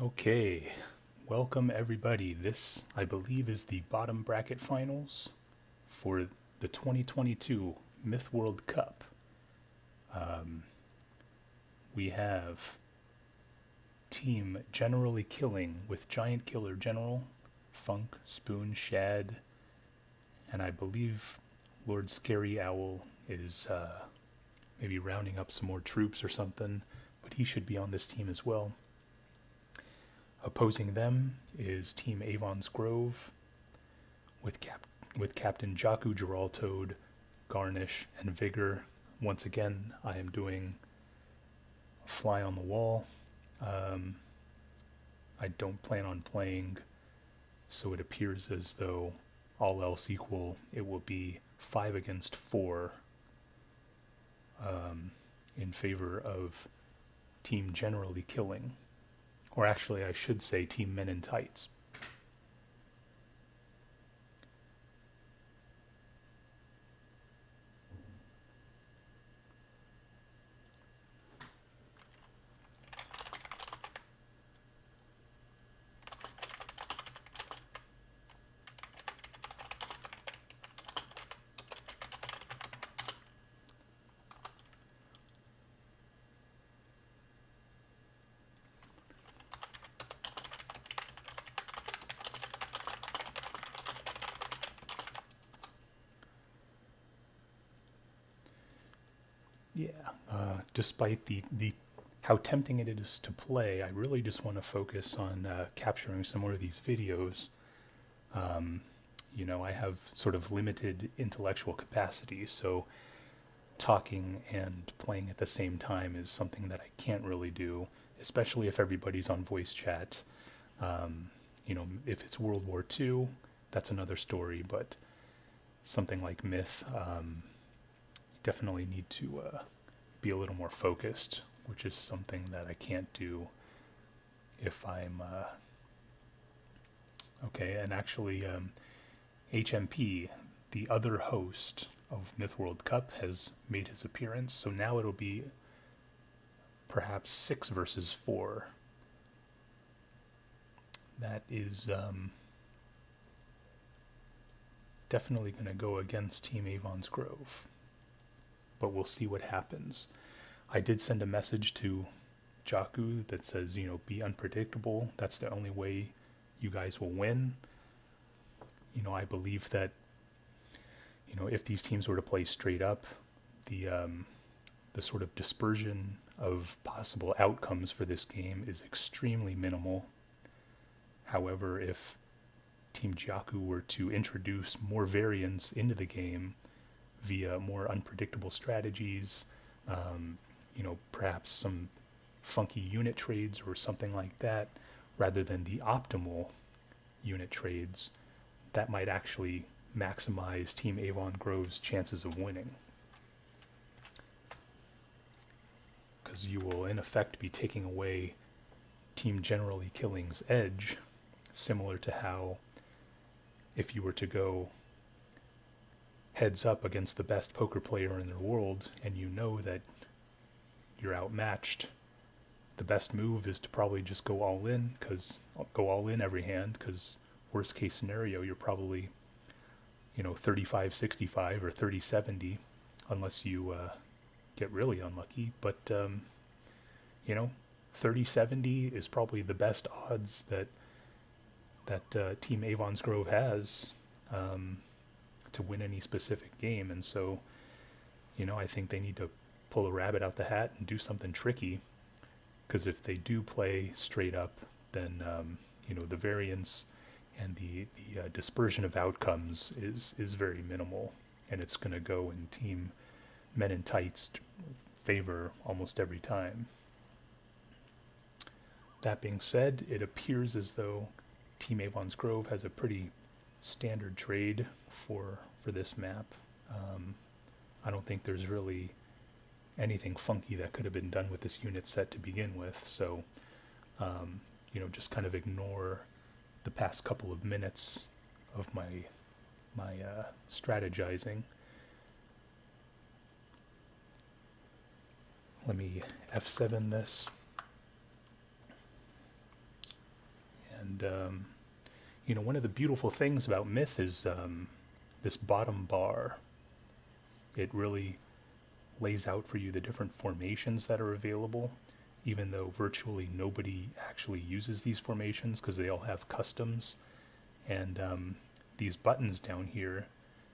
Okay, welcome everybody. This, I believe, is the bottom bracket finals for the 2022 Myth World Cup. We have Team Generally Killing with Giant Killer General, Funk, Spoon, Shad, and I believe Lord Scary Owl is maybe rounding up some more troops or something, but he should be on this team as well. Opposing them is Team Avon's Grove with Captain Jeoku, Jahral Toad, Garnish, and Vigor. Once again, I am doing a fly on the wall. I don't plan on playing, so it appears as though all else equal, it will be 5 against 4 in favor of Team Generally Killing. Or actually, I should say Team Men in Tights. Yeah, despite the how tempting it is to play, I really just want to focus on capturing some more of these videos. I have sort of limited intellectual capacity, so talking and playing at the same time is something that I can't really do, especially if everybody's on voice chat. If it's World War II, that's another story, but something like Myth, definitely need to be a little more focused, which is something that I can't do if I'm okay. And actually, HMP, the other host of Myth World Cup, has made his appearance, so now it'll be perhaps 6 versus 4. That is definitely going to go against Team Avon's Grove, but we'll see what happens. I did send a message to Jeoku that says, be unpredictable. That's the only way you guys will win. I believe that, if these teams were to play straight up, the sort of dispersion of possible outcomes for this game is extremely minimal. However, if Team Jeoku were to introduce more variance into the game via more unpredictable strategies, perhaps some funky unit trades or something like that, rather than the optimal unit trades, that might actually maximize Team Avon Grove's chances of winning. Because you will, in effect, be taking away Team Generally Killing's edge, similar to how if you were to go heads up against the best poker player in the world and you know that you're outmatched, the best move is to probably just go all in every hand, because worst case scenario, you're probably 35-65 or 30-70 unless you get really unlucky. But 30-70 is probably the best odds that Team Avon's Grove has to win any specific game. And so I think they need to pull a rabbit out the hat and do something tricky, because if they do play straight up, then the variance and the dispersion of outcomes is very minimal, and it's going to go in Team Men in Tights' favor almost every time. That being said, it appears as though Team Avon's Grove has a pretty standard trade for this map. I don't think there's really anything funky that could have been done with this unit set to begin with, so just kind of ignore the past couple of minutes of my strategizing. Let me F7 this. And, one of the beautiful things about Myth is this bottom bar. It really lays out for you the different formations that are available, even though virtually nobody actually uses these formations because they all have customs. And these buttons down here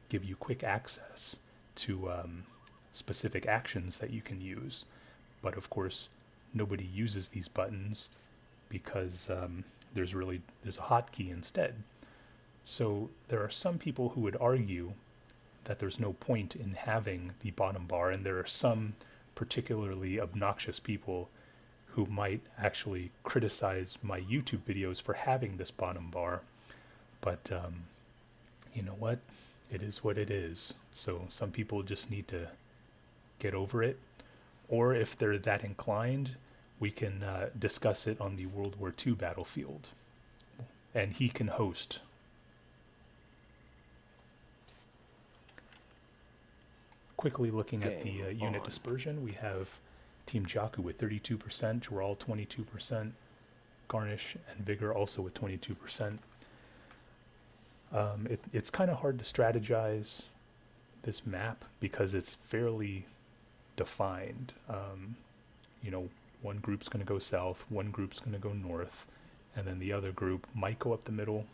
give you quick access to specific actions that you can use. But of course, nobody uses these buttons because there's a hotkey instead. So there are some people who would argue that there's no point in having the bottom bar, and there are some particularly obnoxious people who might actually criticize my YouTube videos for having this bottom bar. But you know what? It is what it is. So some people just need to get over it. Or if they're that inclined, we can discuss it on the World War II battlefield. And he can host. Quickly looking at the unit dispersion, we have Team Jeoku with 32%, Jahral 22%, Garnish and Vigor also with 22%. It's kind of hard to strategize this map because it's fairly defined. One group's going to go south, one group's going to go north, and then the other group might go up the middle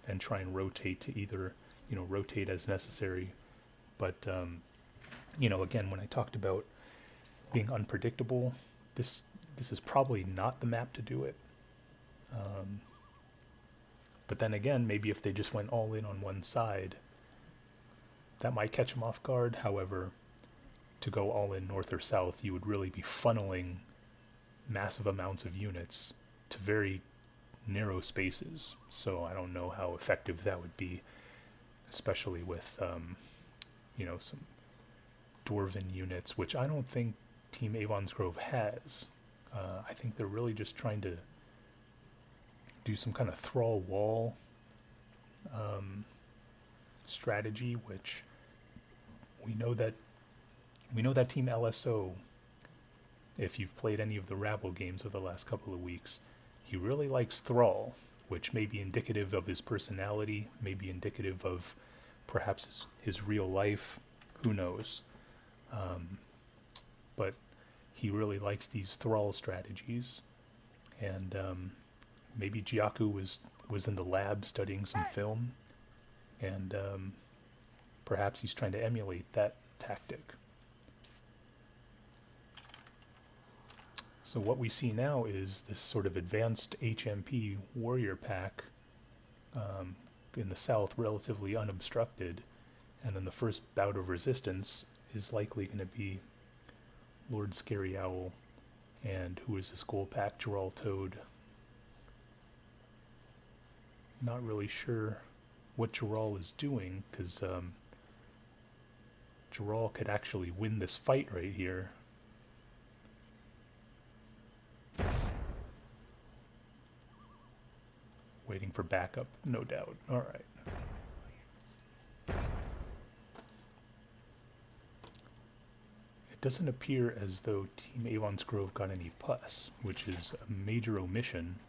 and try and rotate to either, rotate as necessary. But, again, when I talked about being unpredictable, this is probably not the map to do it. But then again, maybe if they just went all in on one side, that might catch them off guard. However, to go all in north or south, you would really be funneling massive amounts of units to very narrow spaces. So I don't know how effective that would be, especially with, some Dwarven units, which I don't think Team Avon's Grove has. I think they're really just trying to do some kind of thrall wall strategy, which we know that Team LSO, if you've played any of the Rabble games of the last couple of weeks, he really likes thrall, which may be indicative of his personality, may be indicative of perhaps his real life, who knows. But he really likes these thrall strategies, and maybe Jeoku was in the lab studying some film, and perhaps he's trying to emulate that tactic. So what we see now is this sort of advanced HMP warrior pack in the south, relatively unobstructed, and then the first bout of resistance is likely going to be Lord Scary Owl, and who is this gold pack, Jahral Toad. Not really sure what Jahral is doing, because Jahral could actually win this fight right here. Waiting for backup, no doubt. Alright. It doesn't appear as though Team Avon's Grove got any pus, which is a major omission.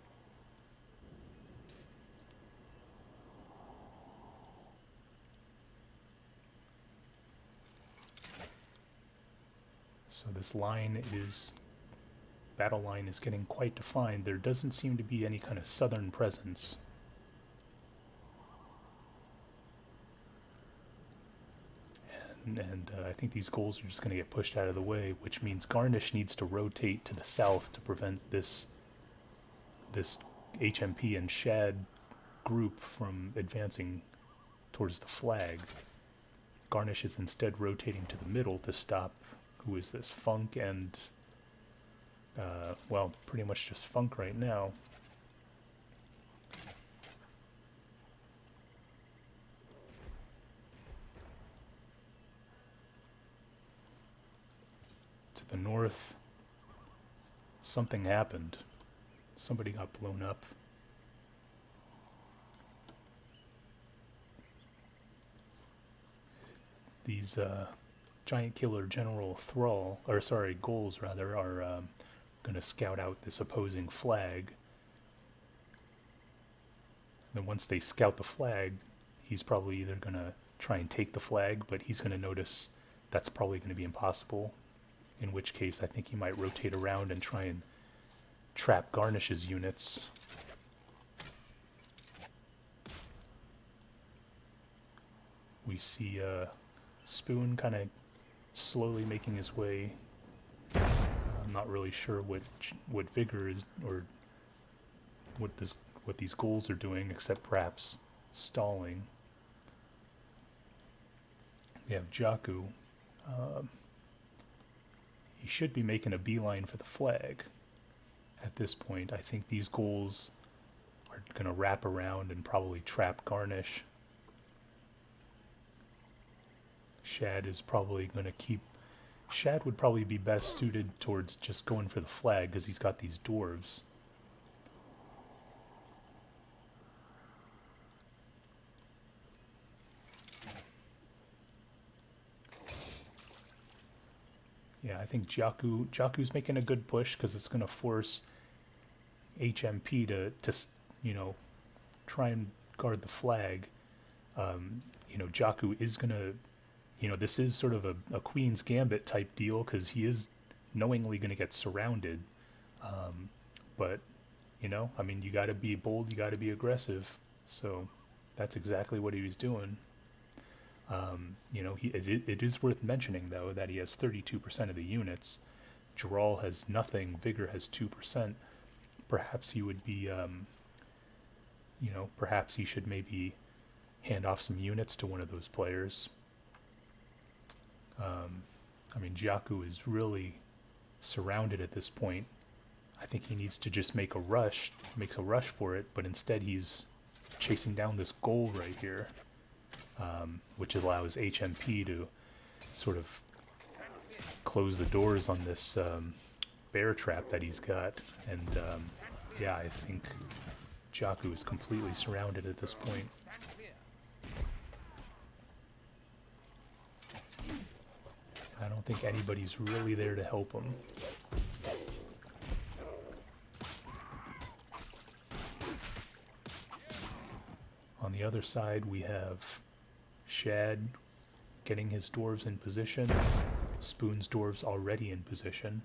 So this battle line is getting quite defined. There doesn't seem to be any kind of southern presence. And I think these goals are just going to get pushed out of the way, which means Garnish needs to rotate to the south to prevent this HMP and Shad group from advancing towards the flag. Garnish is instead rotating to the middle to stop, who is this, Funk and, pretty much just Funk right now. To the north, something happened. Somebody got blown up. These giant killer general goals are going to scout out this opposing flag. Then once they scout the flag, he's probably either going to try and take the flag, but he's going to notice that's probably going to be impossible, in which case I think he might rotate around and try and trap Garnish's units. We see Spoon kind of slowly making his way. I'm not really sure what Vigor is or what these goals are doing, except perhaps stalling. We have Jeoku. He should be making a beeline for the flag at this point. I think these goals are going to wrap around and probably trap Garnish. Shad is probably going to keep... Shad would probably be best suited towards just going for the flag because he's got these dwarves. Yeah, I think Jeoku's making a good push because it's going to force HMP to you know, try and guard the flag. You know, Jeoku is going to, you know, this is sort of a Queen's Gambit type deal because he is knowingly going to get surrounded. But, you know, I mean, you got to be bold, you got to be aggressive. So that's exactly what he was doing. You know, it is worth mentioning, though, that he has 32% of the units. Jahral has nothing. Vigor has 2%. Perhaps he would be, you know, perhaps he should maybe hand off some units to one of those players. I mean, Jeoku is really surrounded at this point. I think he needs to just make a rush for it, but instead he's chasing down this goal right here. Which allows HMP to sort of close the doors on this bear trap that he's got. And yeah, I think Jeoku is completely surrounded at this point. I don't think anybody's really there to help him. On the other side, we have Shad getting his dwarves in position. Spoon's dwarves already in position.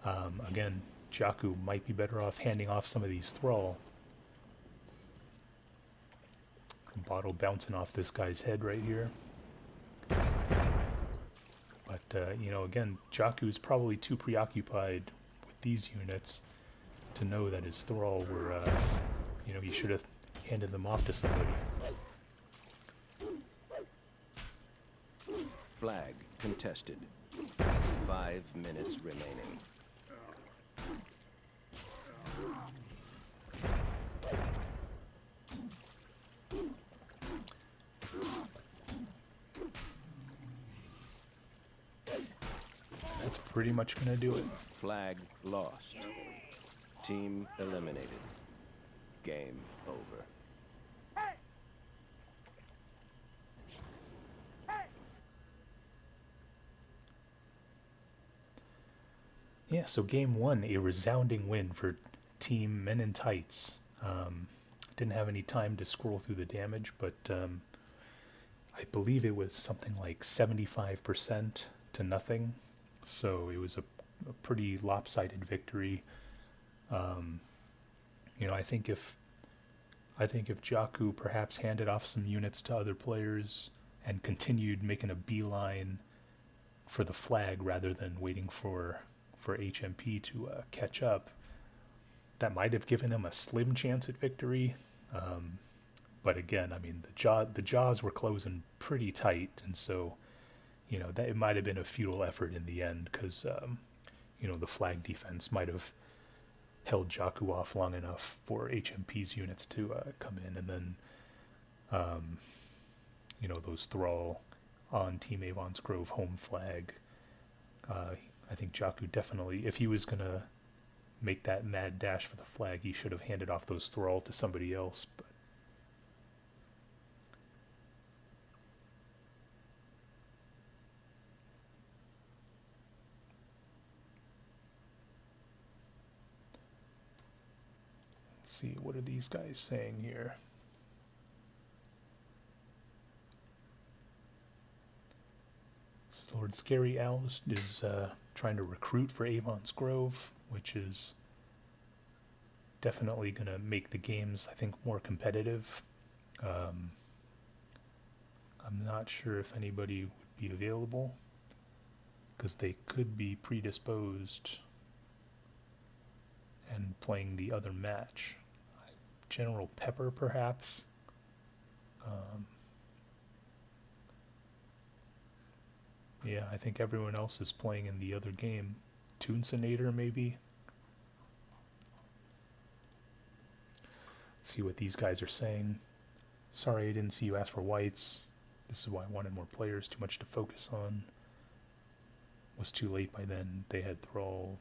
Again, Jeoku might be better off handing off some of these thrall. Bottle bouncing off this guy's head right here. But, you know, again, Jeoku's probably too preoccupied with these units to know that his thrall were, you know, he should have handed them off to somebody. Flag contested. 5 minutes remaining. That's pretty much gonna do it. Flag lost. Team eliminated. Game over. Yeah, so game one, a resounding win for Team Men in Tights. Didn't have any time to scroll through the damage, but I believe it was something like 75% to nothing. So it was a pretty lopsided victory. You know, I think if Jeoku perhaps handed off some units to other players and continued making a beeline for the flag rather than waiting for HMP to catch up, that might have given him a slim chance at victory. But again, I mean, the jaws were closing pretty tight, and so, you know, that it might have been a futile effort in the end because, you know, the flag defense might have held Jeoku off long enough for HMP's units to come in, and then, you know, those thrall on Team Avon's Grove home flag. I think Jeoku definitely, if he was going to make that mad dash for the flag, he should have handed off those thrall to somebody else. But let's see, what are these guys saying here? Lord Scary Owl is trying to recruit for Avon's Grove, which is definitely going to make the games, I think, more competitive. I'm not sure if anybody would be available, because they could be predisposed and playing the other match. General Pepper, perhaps. Yeah, I think everyone else is playing in the other game. Toonsonator, maybe. See what these guys are saying. Sorry I didn't see you ask for whites. This is why I wanted more players. Too much to focus on. Was too late by then. They had Thrall.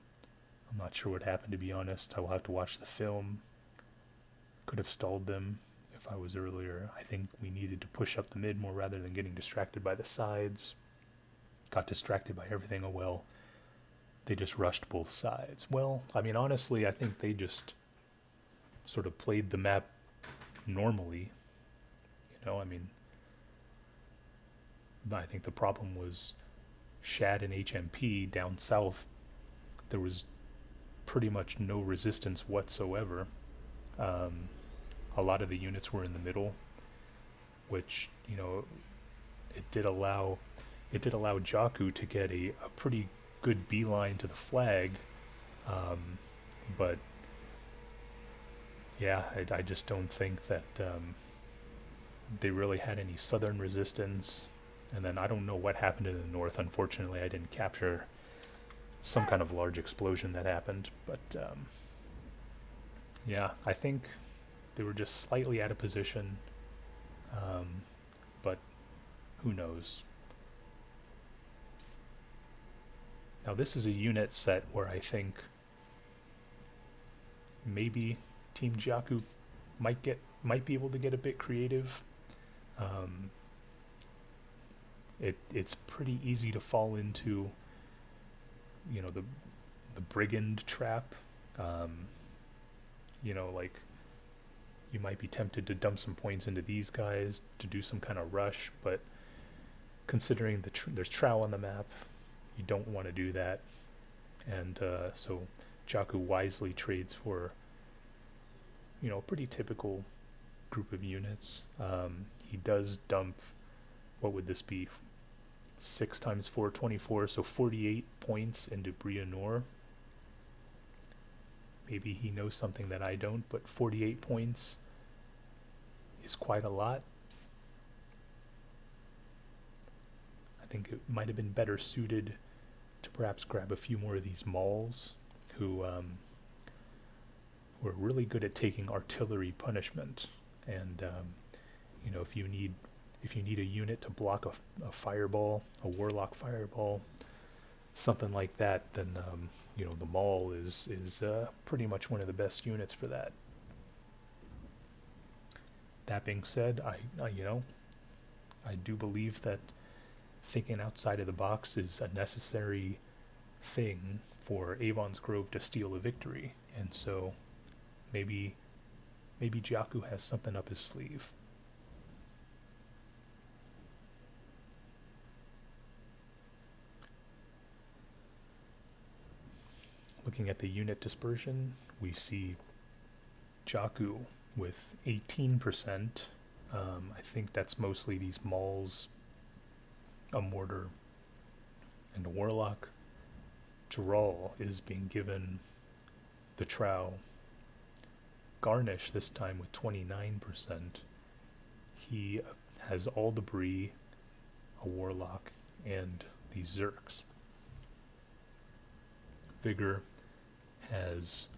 I'm not sure what happened, to be honest. I will have to watch the film. Could have stalled them if I was earlier. I think we needed to push up the mid more rather than getting distracted by the sides. Got distracted by everything. Oh well. They just rushed both sides. Well, I mean, honestly, I think they just sort of played the map normally. You know, I mean, I think the problem was Shad and HMP down south. There was pretty much no resistance whatsoever. A lot of the units were in the middle, which, you know, it did allow Jeoku to get a pretty good beeline to the flag, but yeah, I just don't think that they really had any southern resistance. And then I don't know what happened in the north. Unfortunately, I didn't capture some kind of large explosion that happened, but yeah, I think they were just slightly out of position, but who knows. Now this is a unit set where I think maybe Team Jeoku might be able to get a bit creative. It's pretty easy to fall into, you know, the brigand trap. You know, like, you might be tempted to dump some points into these guys to do some kind of rush, but considering there's Trow on the map, you don't want to do that. And so Jeoku wisely trades for, you know, a pretty typical group of units. He does dump, what would this be? 6 times 4, 24, so 48 points into Brianor. Maybe he knows something that I don't, but 48 points is quite a lot. I think it might have been better suited to perhaps grab a few more of these mauls who were really good at taking artillery punishment. And you know, if you need a unit to block a fireball, a warlock fireball, something like that, then you know, the maul is pretty much one of the best units for that. That being said, I you know, I do believe that thinking outside of the box is a necessary thing for Avon's Grove to steal a victory, and so maybe Jeoku has something up his sleeve. Looking at the unit dispersion, we see Jeoku with 18%. I think that's mostly these mauls, a mortar, and a warlock. Jahral is being given the Trow. Garnish this time with 29%. He has all the Bree, a warlock, and these Zerks. Vigor has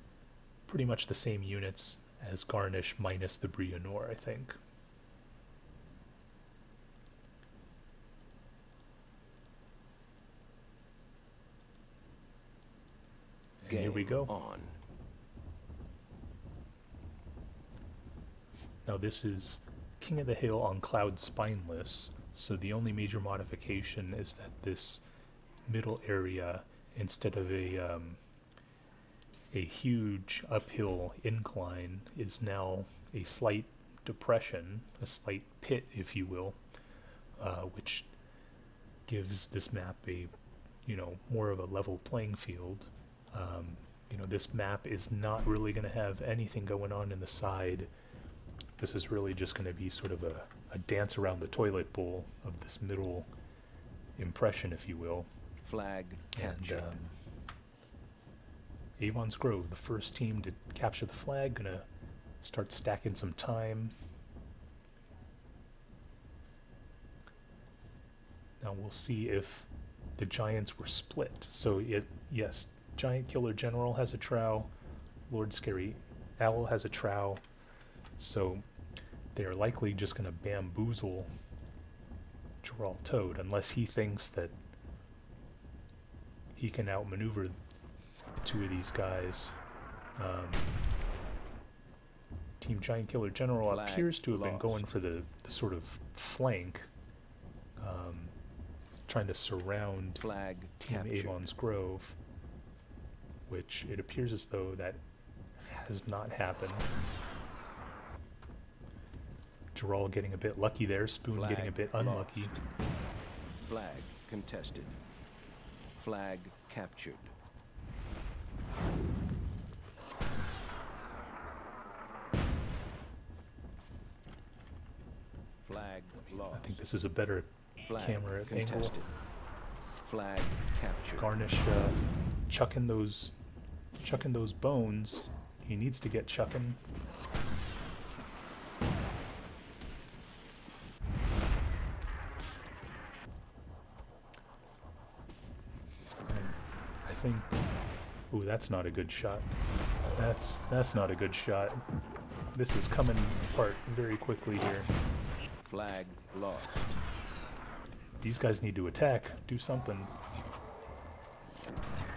pretty much the same units as Garnish minus the Brianor, I think. And here we go. On. Now this is King of the Hill on Cloudspineless, so the only major modification is that this middle area, instead of a huge uphill incline, is now a slight depression, a slight pit, if you will, which gives this map a, more of a level playing field. This map is not really going to have anything going on in the side. This is really just going to be sort of a dance around the toilet bowl of this middle impression, if you will. Flag captured. And Avon's Grove, the first team to capture the flag, gonna start stacking some time. Now we'll see if the Giants were split. So yes, Giant Killer General has a trowel, Lord Scary Owl has a trowel, so they are likely just going to bamboozle Jahral Toad unless he thinks that he can outmaneuver two of these guys. Team Giant Killer General Flag appears to have been lost. going for the sort of flank, trying to surround Flag Team captured. Avon's Grove, which it appears as though that has not happened. Jahral getting a bit lucky there, Spoon Flag getting a bit lost. unlucky. Flag contested. Flag captured. Flag lost. I think this is a better Flag camera angle. contested. Flag captured. Garnish chucking those bones. He needs to get chucking. I think. Ooh, that's not a good shot. That's not a good shot. This is coming apart very quickly here. Flag lost. These guys need to attack. Do something.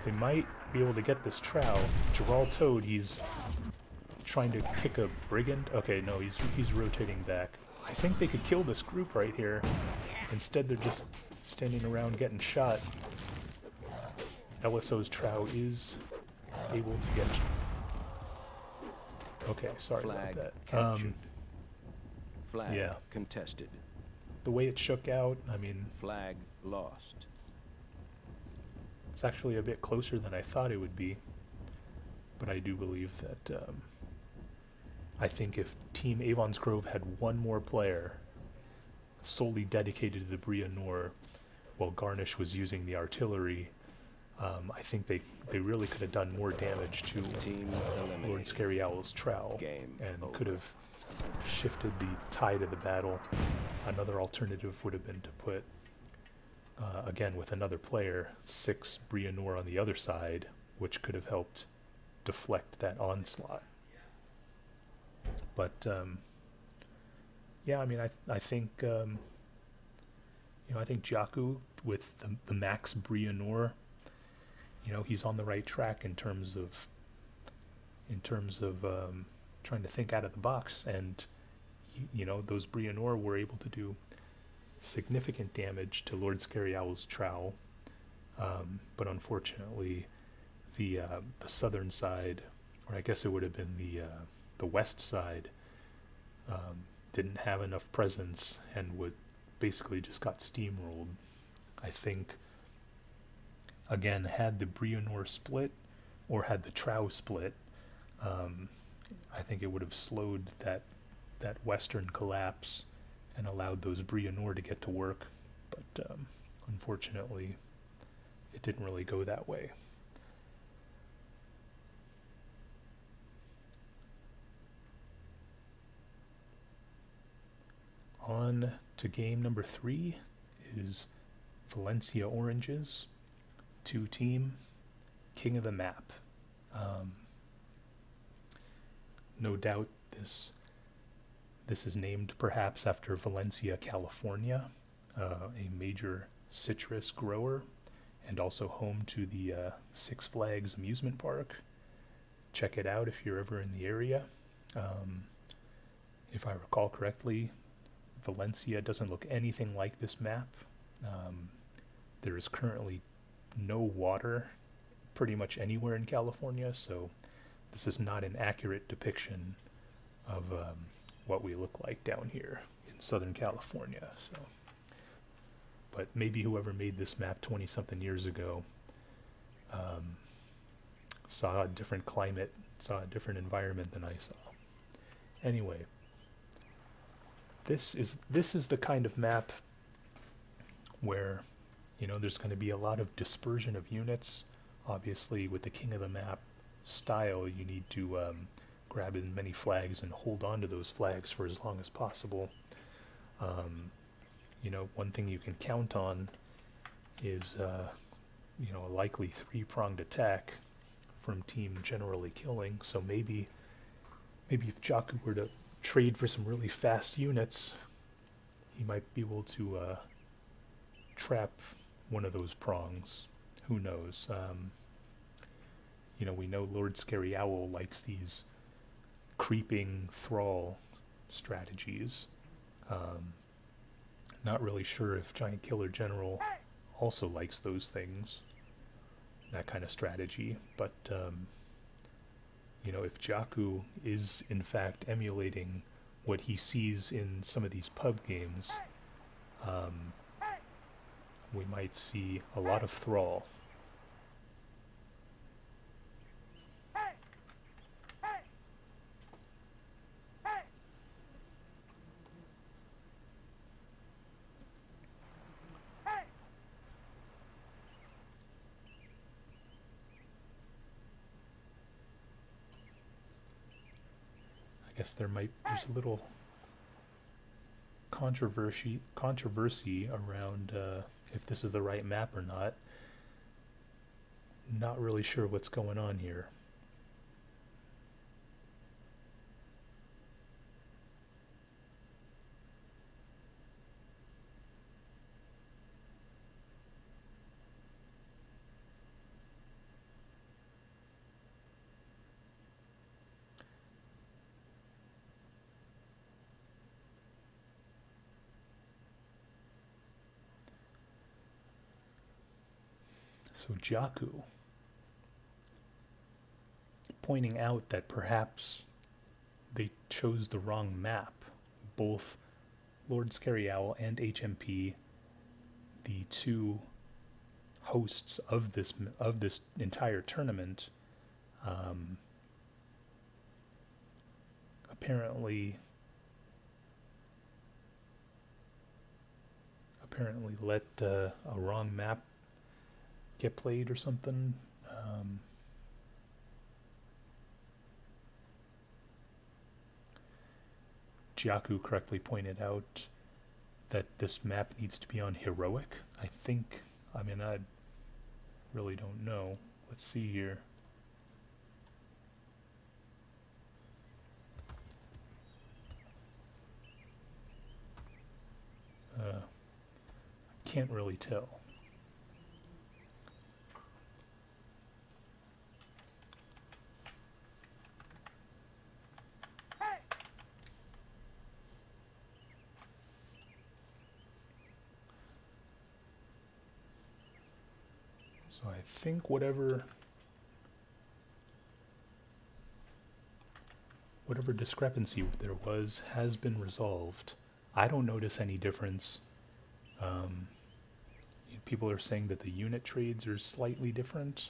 They might be able to get this trowel. Jahral Toad, he's trying to kick a brigand. Okay, no, he's rotating back. I think they could kill this group right here. Instead, they're just standing around getting shot. LSO's trow is able to get. Okay, sorry Flag about that. captured. Flag yeah. contested. The way it shook out, I mean, Flag lost. it's actually a bit closer than I thought it would be. But I do believe that, I think if Team Avon's Grove had one more player solely dedicated to the Bria Noor, while Garnish was using the artillery, I think they really could have done more damage to Team eliminated. Lord Scary Owl's trowel Game and over. could have shifted the tide of the battle. Another alternative would have been to put, again with another player, 6 Bria Noor on the other side, which could have helped deflect that onslaught. But yeah, I mean, I think I think Jeoku with the max Bria Noor, he's on the right track in terms of trying to think out of the box, and those Bria Noor were able to do significant damage to Lord Scary Owl's trowel, but unfortunately the southern side, or I guess it would have been the west side, didn't have enough presence and would basically just got steamrolled. I think, again, had the Bria Noor split or had the trow split, I think it would have slowed that western collapse and allowed those Bria Noor to get to work. But unfortunately, it didn't really go that way. On to game number 3 is Valencia Oranges, 2 team, king of the map. No doubt this is named perhaps after Valencia, California, a major citrus grower, and also home to the Six Flags amusement park. Check it out if you're ever in the area. If I recall correctly, Valencia doesn't look anything like this map. There is currently no water pretty much anywhere in California, so this is not an accurate depiction of what we look like down here in Southern California. So, but maybe whoever made this map 20-something years ago saw a different climate, saw a different environment than I saw. Anyway, this is the kind of map where, you know, there's going to be a lot of dispersion of units. Obviously, with the king of the map style, you need to grab as many flags and hold on to those flags for as long as possible. You know, one thing you can count on is, you know, a likely three-pronged attack from team generally killing. So maybe if Jeoku were to trade for some really fast units, he might be able to trap one of those prongs. Who knows? You know, we know Lord Scary Owl likes these creeping thrall strategies. Not really sure if Giant Killer General also likes those things, that kind of strategy, but you know, if Jeoku is in fact emulating what he sees in some of these pub games, we might see a lot of thrall. I guess there's a little controversy around if this is the right map or not. Not really sure what's going on here. So Jeoku pointing out that perhaps they chose the wrong map. Both Lord Scary Owl and HMP, the two hosts of this entire tournament, apparently let a wrong map get played or something. Jeoku correctly pointed out that this map needs to be on heroic. I mean, I really don't know. Let's see here. I can't really tell. So I think whatever discrepancy there was has been resolved. I don't notice any difference. People are saying that the unit trades are slightly different.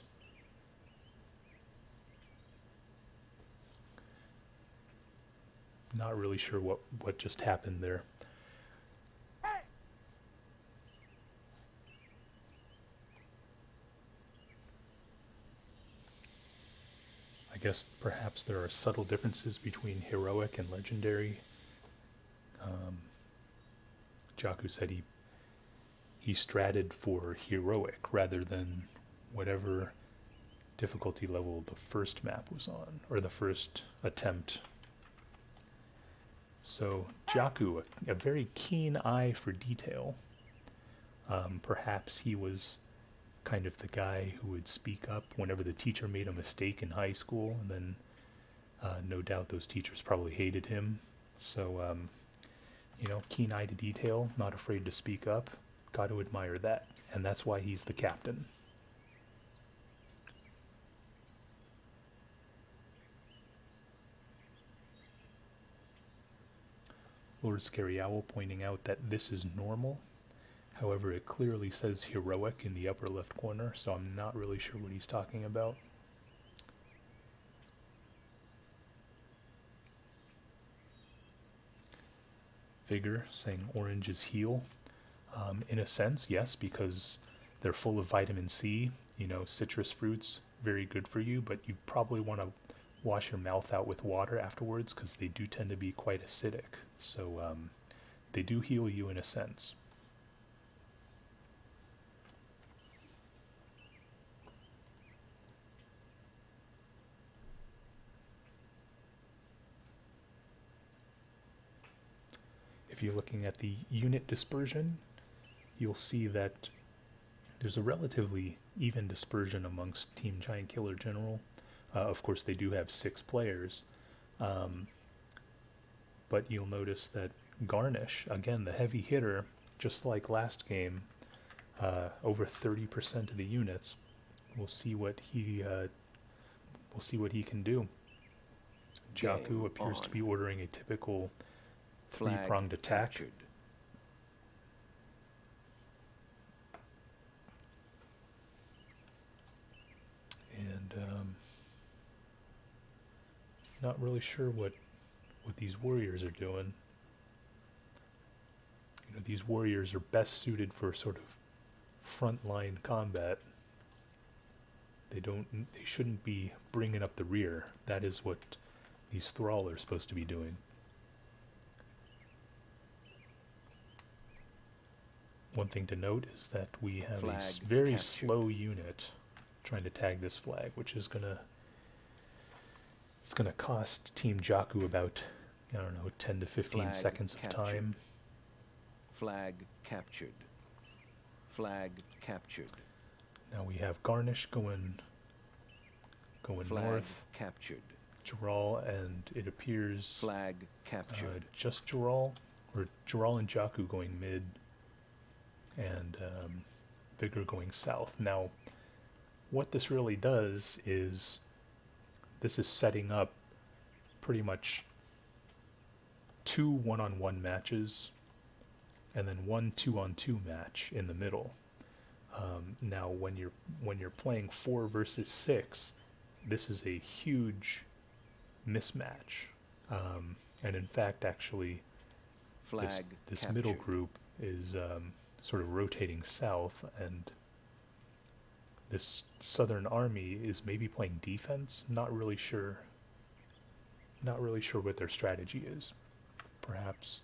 Not really sure what just happened there. I guess perhaps there are subtle differences between heroic and legendary. Jeoku said he stratted for heroic rather than whatever difficulty level the first map was on, or the first attempt. So Jeoku, a very keen eye for detail. Perhaps he was kind of the guy who would speak up whenever the teacher made a mistake in high school, and then no doubt those teachers probably hated him. So, you know, keen eye to detail, not afraid to speak up. Got to admire that, and that's why he's the captain. Lord Scary Owl pointing out that this is normal. However, it clearly says heroic in the upper left corner, so I'm not really sure what he's talking about. Vigor saying orange is heal. In a sense, yes, because they're full of vitamin C. You know, citrus fruits, very good for you, but you probably want to wash your mouth out with water afterwards because they do tend to be quite acidic. So they do heal you in a sense. If you're looking at the unit dispersion, you'll see that there's a relatively even dispersion amongst Team Giant Killer General. Of course, they do have 6 players, but you'll notice that Garnish, again, the heavy hitter, just like last game, over 30% of the units. We'll see what he can do. Jeoku appears to be ordering a typical 3-pronged attack. Captured. And not really sure what these warriors are doing. You know, these warriors are best suited for sort of frontline combat. They shouldn't be bringing up the rear. That is what these thrall are supposed to be doing. One thing to note is that we have a very slow unit trying to tag this flag, which is gonna cost Team Jeoku about, I don't know, 10 to 15 seconds of time. Flag captured. Flag captured. Now we have Garnish going north. Captured. Jahral, and it appears flag captured. Just Jahral, or Jahral and Jeoku going mid, and Vigor going south. Now, what this really does is this is setting up pretty much 2 1-on-1 matches and then 1 2-on-2 match in the middle. Now, when you're playing 4 versus 6, this is a huge mismatch. And in fact, actually, this middle group is sort of rotating south, and this southern army is maybe playing defense. Not really sure what their strategy is. Perhaps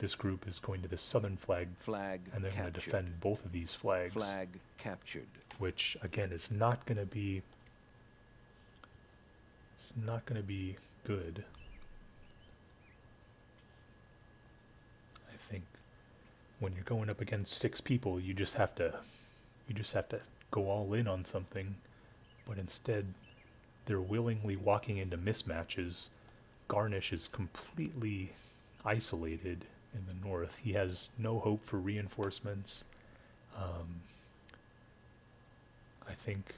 this group is going to the southern flag and they're going to defend both of these flags. Flag captured. Which again is not going to be good. I think when you're going up against 6 people, you just have to go all in on something, but instead they're willingly walking into mismatches. Garnish is completely isolated in the north. He has no hope for reinforcements. I think,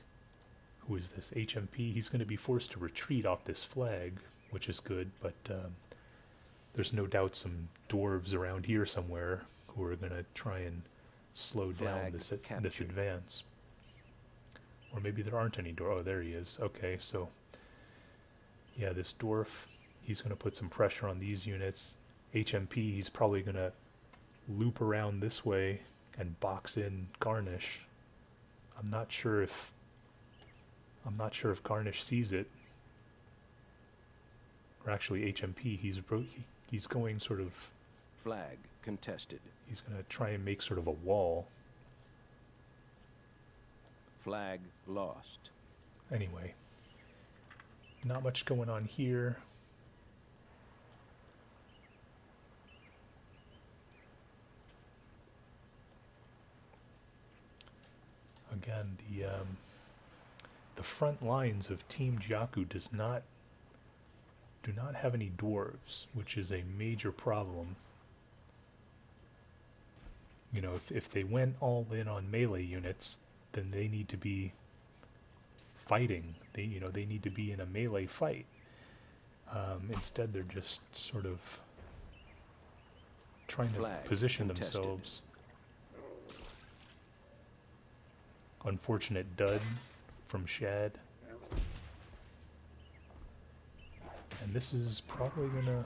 who is this, HMP? He's going to be forced to retreat off this flag, which is good, but there's no doubt some dwarves around here somewhere who are going to try and slow down this advance. Or maybe there aren't any dwarves. Oh, there he is. Okay, so yeah, this dwarf, he's going to put some pressure on these units. HMP, he's probably going to loop around this way and box in Garnish. I'm not sure if Garnish sees it. Or actually HMP, he's going sort of flag contested. He's going to try and make sort of a wall. Flag lost. Anyway, not much going on here. Again, the front lines of Team Jeoku do not have any dwarves, which is a major problem. You know, if they went all in on melee units, then they need to be fighting. They need to be in a melee fight. Instead, they're just sort of trying to position themselves. Unfortunate dud from Shad. And this is probably gonna...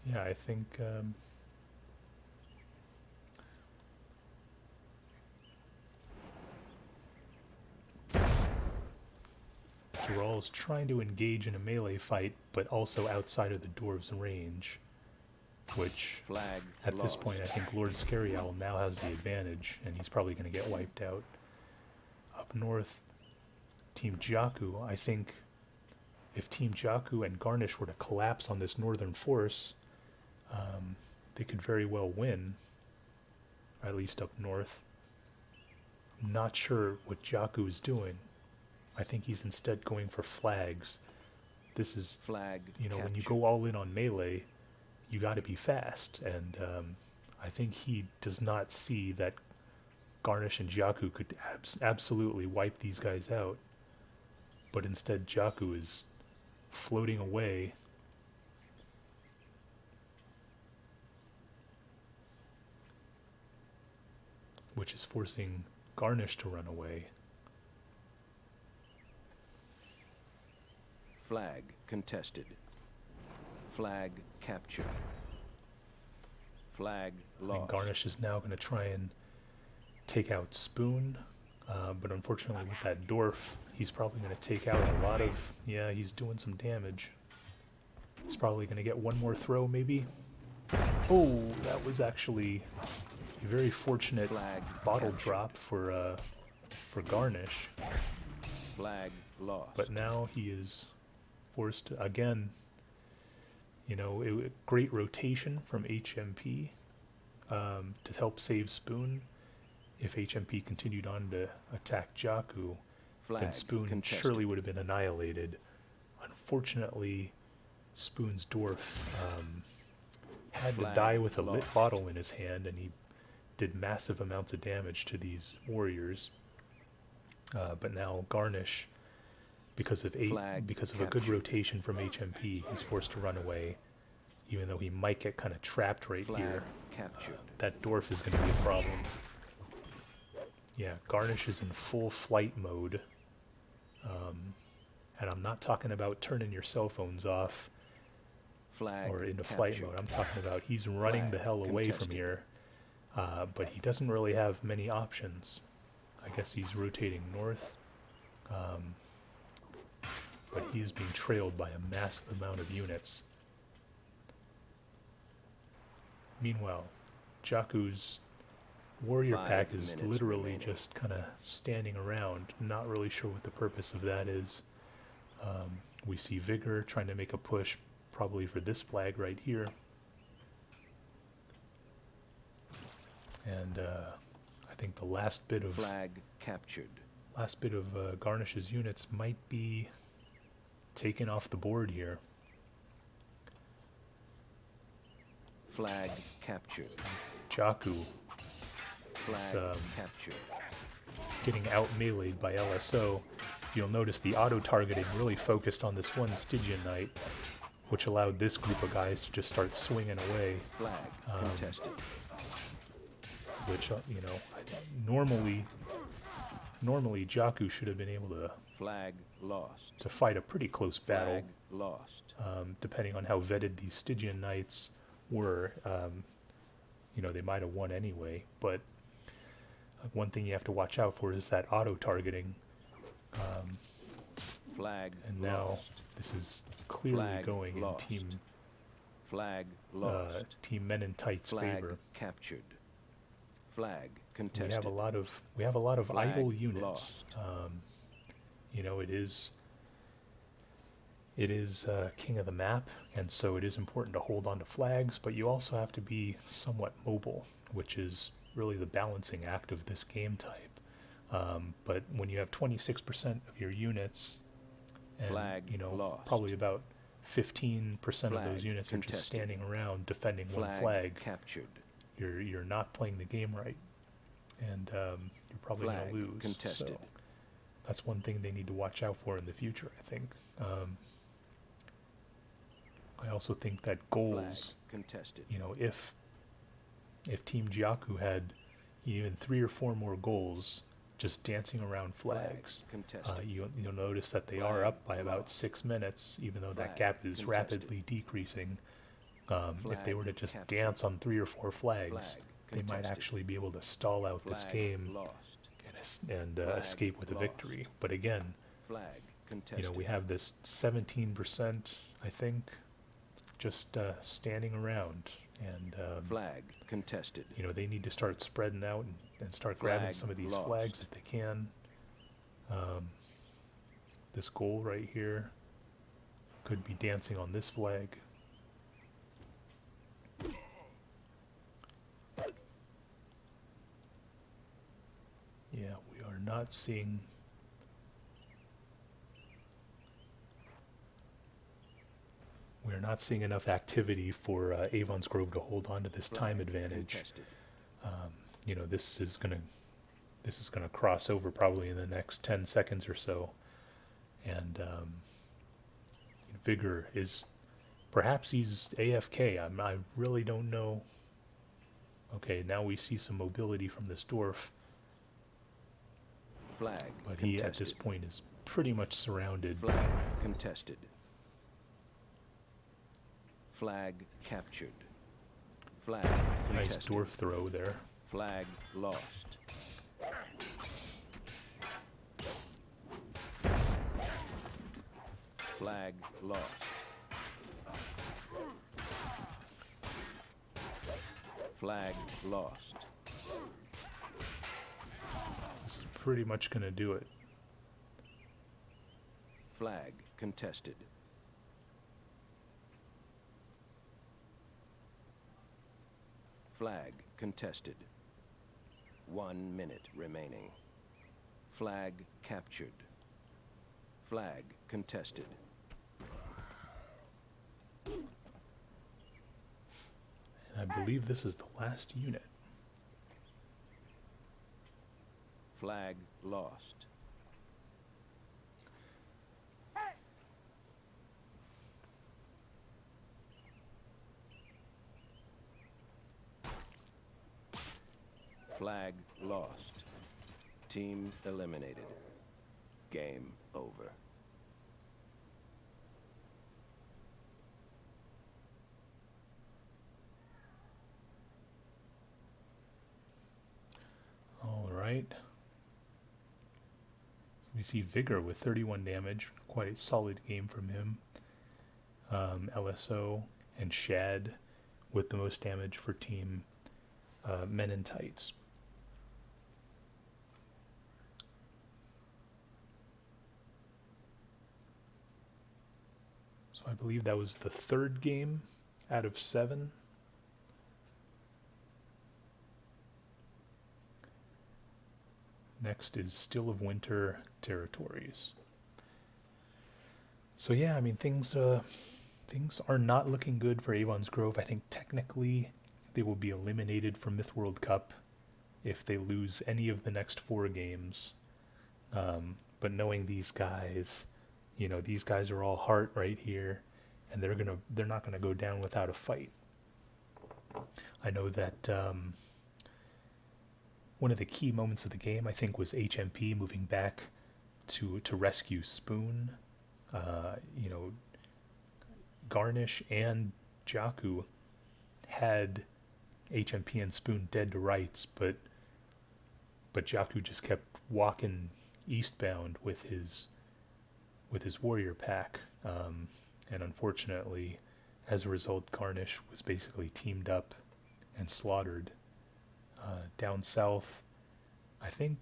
Yeah, I think... Jahral's trying to engage in a melee fight, but also outside of the dwarves' range. Which, Flag at this lost. point, I think Lord Scary Owl now has the advantage, and he's probably going to get wiped out. Up north, Team Jeoku, I think if Team Jeoku and Garnish were to collapse on this northern force, they could very well win, at least up north. I'm not sure what Jeoku is doing. I think he's instead going for flags. This is, Flag you know, when you captured. go all in on melee, you got to be fast, and I think he does not see that Garnish and Jeoku could absolutely wipe these guys out, but instead Jeoku is floating away, which is forcing Garnish to run away. Flag contested. Flag captured. Flag And lost. Garnish is now going to try and take out Spoon, but unfortunately with that dwarf, he's probably going to take out a lot of... Yeah, he's doing some damage. He's probably going to get one more throw, maybe. Oh, that was actually a very fortunate Flag bottle captured. drop for Garnish. Flag lost. But now he is forced to, again, you know, great rotation from HMP to help save Spoon. If HMP continued on to attack Jeoku, then Flag Spoon contested. surely would have been annihilated. Unfortunately, Spoon's dwarf had to Flag die with a lit lost. bottle in his hand, and he did massive amounts of damage to these warriors. But now Garnish, because of Flag a good captured. rotation from HMP, he's forced to run away, even though he might get kind of trapped right Flag here. captured. That dwarf is going to be a problem. Yeah, Garnish is in full flight mode. And I'm not talking about turning your cell phones off Flag or into flight captured. mode. I'm talking about he's running Flag the hell away from contested. here. But he doesn't really have many options. I guess he's rotating north. But he is being trailed by a massive amount of units. Meanwhile, Jeoku's warrior 5 pack is minutes literally remaining. just kind of standing around, not really sure what the purpose of that is. We see Vigor trying to make a push, probably for this flag right here. And I think the last bit of Flag captured. Garnish's units might be taken off the board here. Flag captured. Jeoku Flag captured. getting out meleeed by LSO. If you'll notice, the auto targeting really focused on this one Stygian Knight, which allowed this group of guys to just start swinging away. Flag contested. Which you know, normally Jeoku should have been able Flag lost. to fight a pretty close battle. Flag lost. Depending on how vetted these Stygian Knights were, you know, they might have won anyway. But one thing you have to watch out for is that auto targeting. Flag And now lost. this is clearly Flag going lost. in Flag lost. Team Men in Tight's Flag favor. captured. Flag We contested. have a lot of Flag idle units. lost. You know, it is king of the map, and so it is important to hold on to flags, but you also have to be somewhat mobile, which is really the balancing act of this game type. But when you have 26% of your units, and Flag you know, lost. probably about 15% of Flag those units are just contested. standing around defending one Flag flag, captured. you're not playing the game right, and you're probably going Flag to lose. contested. So that's one thing they need to watch out for in the future, I think. I also think that Flag goals, contested. you know, if Team Jeoku had even 3 or 4 more goals just dancing around flags, Contested. you'll notice that they are Flag up by about lost. 6 minutes, even though that Flag gap is contested. rapidly decreasing. If they Flag were to just captured. dance on 3 or 4 flags, Flag they might contested. actually be able to stall out this Flag game lost. and Flag escape with a lost. victory. But again, Flag contested. you know, we have this 17%, I think, just standing around, and Flag contested. you know, they need to start spreading out and start grabbing Flag some of these lost. flags if they can. This goal right here could be dancing on this flag. Yeah, we are not seeing enough activity for Avon's Grove to hold on to this time Flag advantage. contested. You know, this is gonna cross over probably in the next 10 seconds or so, and Vigor is, perhaps he's AFK. I really don't know. Okay, now we see some mobility from this dwarf, Flag but contested. he at this point is pretty much surrounded. Flag contested. Flag captured. Flag Nice contested. dwarf throw there. Flag lost. Flag lost. Flag lost. This is pretty much gonna do it. Flag contested. Flag contested. 1 minute remaining. Flag captured. Flag contested. And I believe this is the last unit. Flag lost. Flag lost. Team eliminated. Game over. All right. So we see Vigor with 31 damage. Quite a solid game from him. LSO and Shad with the most damage for Team Men in Tights. So I believe that was the 3rd game out of 7. Next is Still of Winter Territories. So yeah, I mean, things are not looking good for Avon's Grove. I think technically they will be eliminated from Myth World Cup if they lose any of the next 4 games. But knowing these guys, you know, these guys are all heart right here, and they're not gonna go down without a fight. I know that one of the key moments of the game, I think, was HMP moving back to rescue Spoon. You know, Garnish and Jeoku had HMP and Spoon dead to rights, but Jeoku just kept walking eastbound with his warrior pack, and unfortunately, as a result, Garnish was basically teamed up and slaughtered. Down south, I think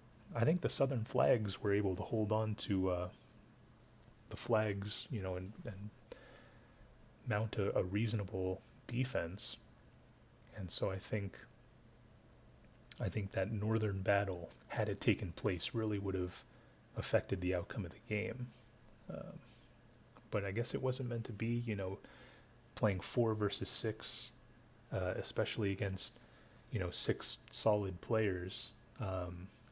the Southern Flags were able to hold on to the flags, you know, and mount a reasonable defense. And so I think that northern battle, had it taken place, really would have affected the outcome of the game. But I guess it wasn't meant to be, you know, playing 4 versus 6, especially against, you know, 6 solid players,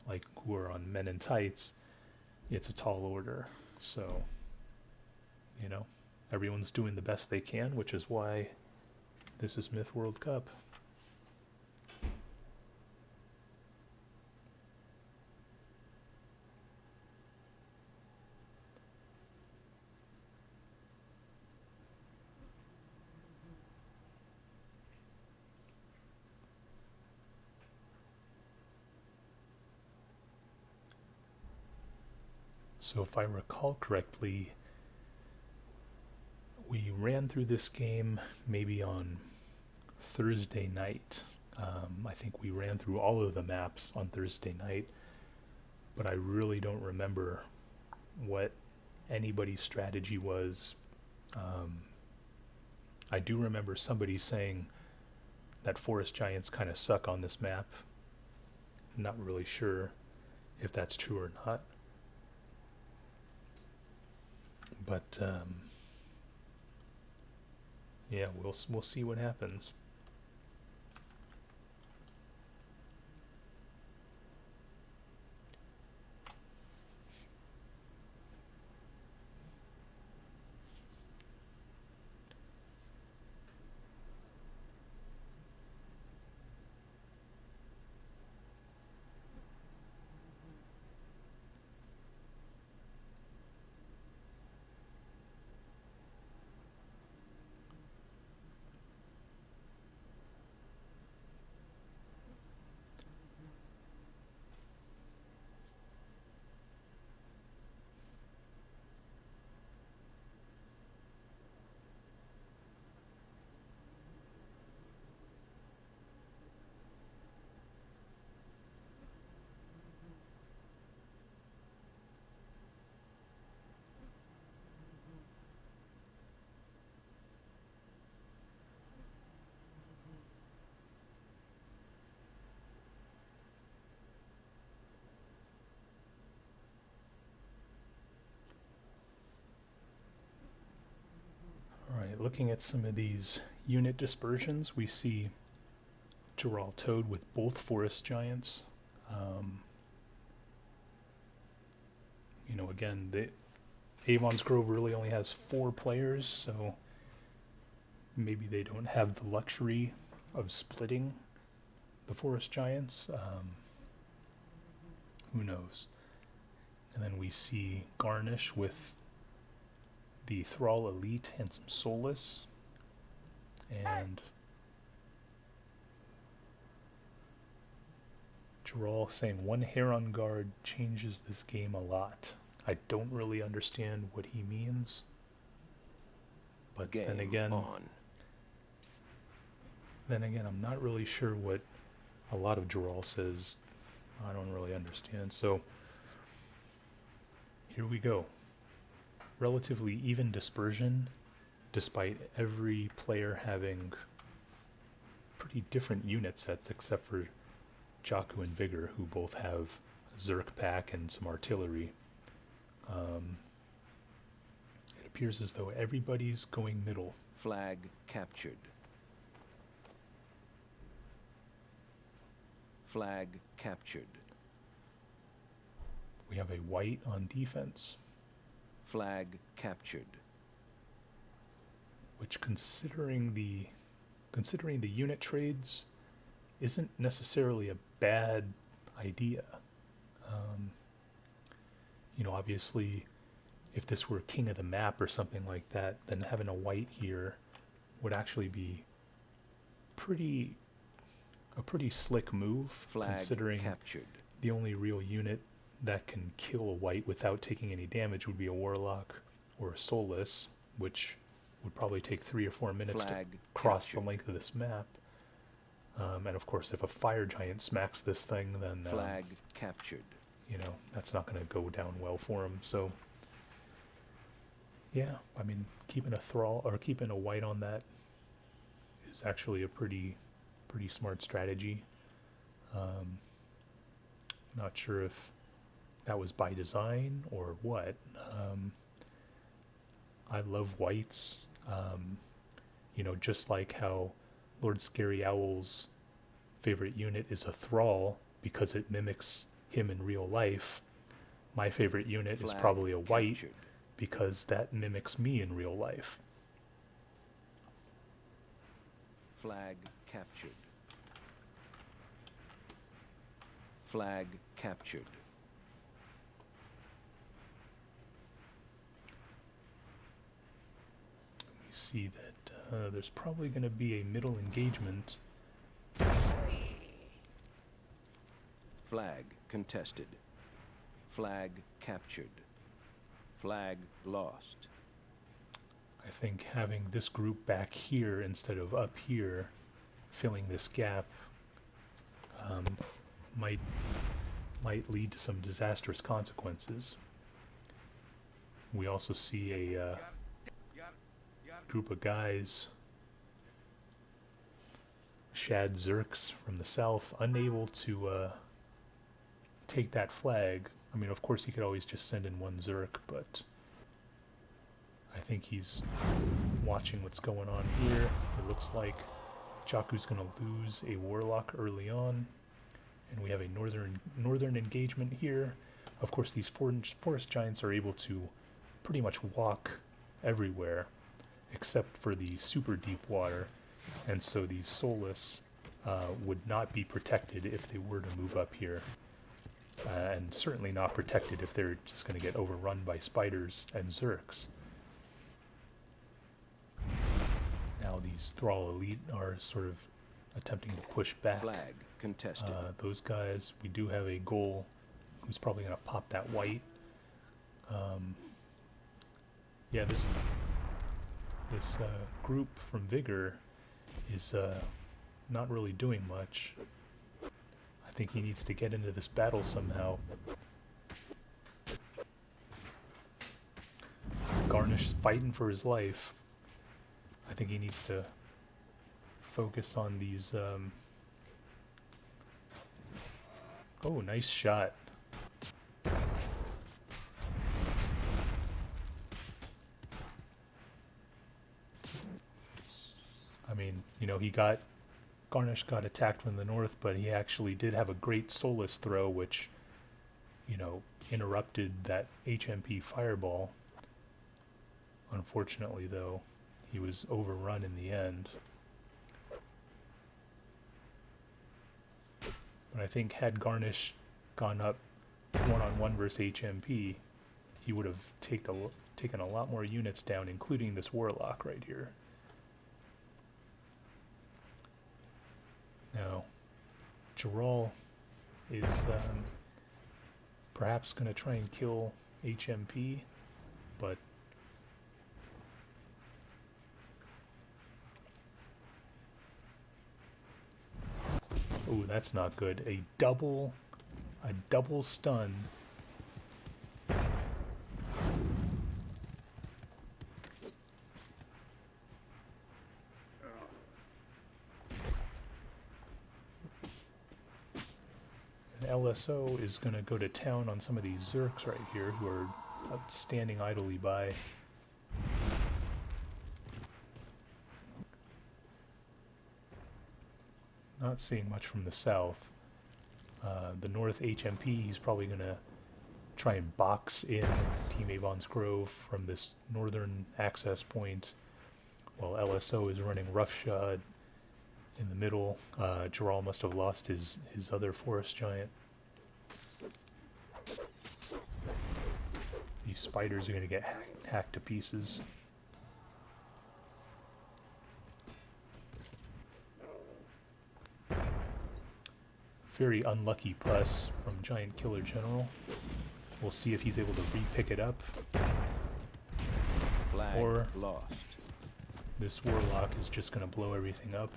like who are on Men in Tights. It's a tall order. So, you know, everyone's doing the best they can, which is why this is Myth World Cup. So if I recall correctly, we ran through this game maybe on Thursday night. I think we ran through all of the maps on Thursday night, but I really don't remember what anybody's strategy was. I do remember somebody saying that forest giants kind of suck on this map. I'm not really sure if that's true or not. But yeah, we'll see what happens. Alright, looking at some of these unit dispersions, we see Jahral Toad with both forest giants. You know, again, Avon's Grove really only has 4 players, so maybe they don't have the luxury of splitting the forest giants. Who knows? And then we see Garnish with the Thrall Elite and some Soulless. And Jahral saying 1 hair on guard changes this game a lot. I don't really understand what he means. But Game then again, on. I'm not really sure what a lot of Jahral says. I don't really understand. So here we go. Relatively even dispersion, despite every player having pretty different unit sets, except for Jeoku and Vigor, who both have Zerk pack and some artillery. It appears as though everybody's going middle. Flag captured. Flag captured. We have a white on defense, Flag captured. which considering the unit trades isn't necessarily a bad idea. You know, obviously, if this were king of the map or something like that, then having a white here would actually be a pretty slick move, Flag considering captured. the only real unit that can kill a white without taking any damage would be a warlock or a soulless, which would probably take 3 or 4 minutes Flag to cross captured. the length of this map. And of course, if a fire giant smacks this thing, then Flag captured. you know, that's not going to go down well for him. So yeah, I mean, keeping a thrall or keeping a white on that is actually a pretty smart strategy. Not sure if that was by design or what. I love whites. You know, just like how Lord Scary Owl's favorite unit is a thrall because it mimics him in real life. My favorite unit is Flag probably a white captured. because that mimics me in real life. Flag captured. Flag captured. We see that there's probably going to be a middle engagement. Flag contested. Flag captured. Flag lost. I think having this group back here instead of up here, filling this gap, might lead to some disastrous consequences. We also see a group of guys, Shad Zerks from the south, unable to take that flag. I mean, of course, he could always just send in one Zerk, but I think he's watching what's going on here. It looks like Jeoku's going to lose a Warlock early on, and we have a northern engagement here. Of course, these forest giants are able to pretty much walk everywhere, except for the super deep water, and so these Soulless would not be protected if they were to move up here. And certainly not protected if they're just going to get overrun by spiders and Zerks. Now these Thrall Elite are sort of attempting to push back. Flag contested. Those guys, we do have a goal who's probably going to pop that white. Yeah, this group from Vigor is not really doing much. I think he needs to get into this battle somehow. Garnish is fighting for his life. I think he needs to focus on these. Oh, nice shot. I mean, you know, Garnish got attacked from the north, but he actually did have a great Soulless throw, which, you know, interrupted that HMP fireball. Unfortunately, though, he was overrun in the end. But I think had Garnish gone up one-on-one versus HMP, he would have taken a lot more units down, including this Warlock right here. Now, Jahral is perhaps going to try and kill HMP, but oh, that's not good. A double stun. LSO is going to go to town on some of these Zerks right here who are standing idly by. Not seeing much from the south. The north HMP, he's probably going to try and box in Team Avon's Grove from this northern access point, while LSO is running roughshod in the middle. Jahral must have lost his other forest giant. These spiders are going to get hacked to pieces. Very unlucky plus from Giant Killer General. We'll see if he's able to re-pick it up. Flag or lost. This Warlock is just going to blow everything up.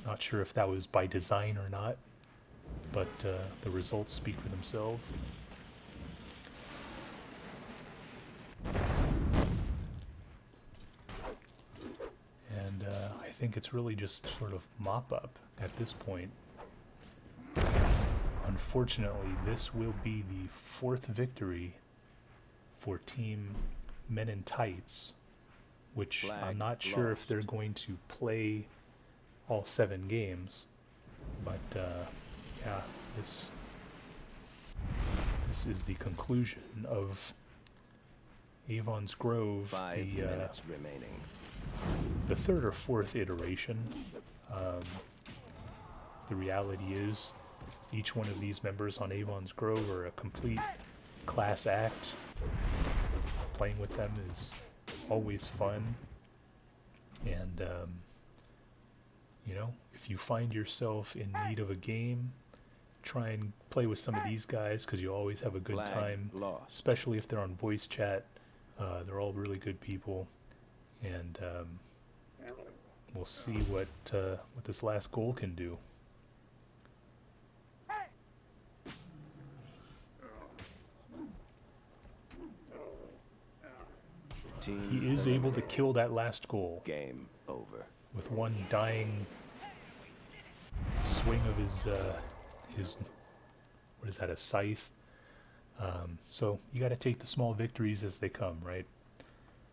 Not sure if that was by design or not, but the results speak for themselves. And I think it's really just sort of mop-up at this point. Unfortunately, this will be the 4th victory for Team Men in Tights, which Flag I'm not sure if lost. they're going to play all 7 games, but yeah, this Terries is the conclusion of Avon's Grove, 5 minutes remaining. the third or fourth iteration. The reality is, each one of these members on Avon's Grove are a complete class act. Playing with them is always fun. And, you know, if you find yourself in need of a game, try and play with some of these guys, because you always have a good Flag time, lost. especially if they're on voice chat. They're all really good people. And we'll see what this last goal can do. Team He is able to kill that last goal game over. with one dying swing of his what is that, a scythe? So you got to take the small victories as they come, right?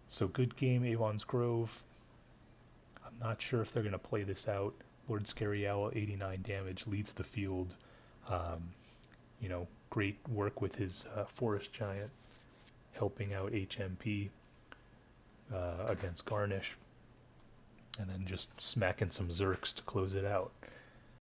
So good game, Avon's Grove. I'm not sure if they're going to play this out. Lord Scary Owl, 89 damage, leads the field. You know, great work with his Forest Giant, helping out HMP against Garnish. And then just smacking some Zerks to close it out.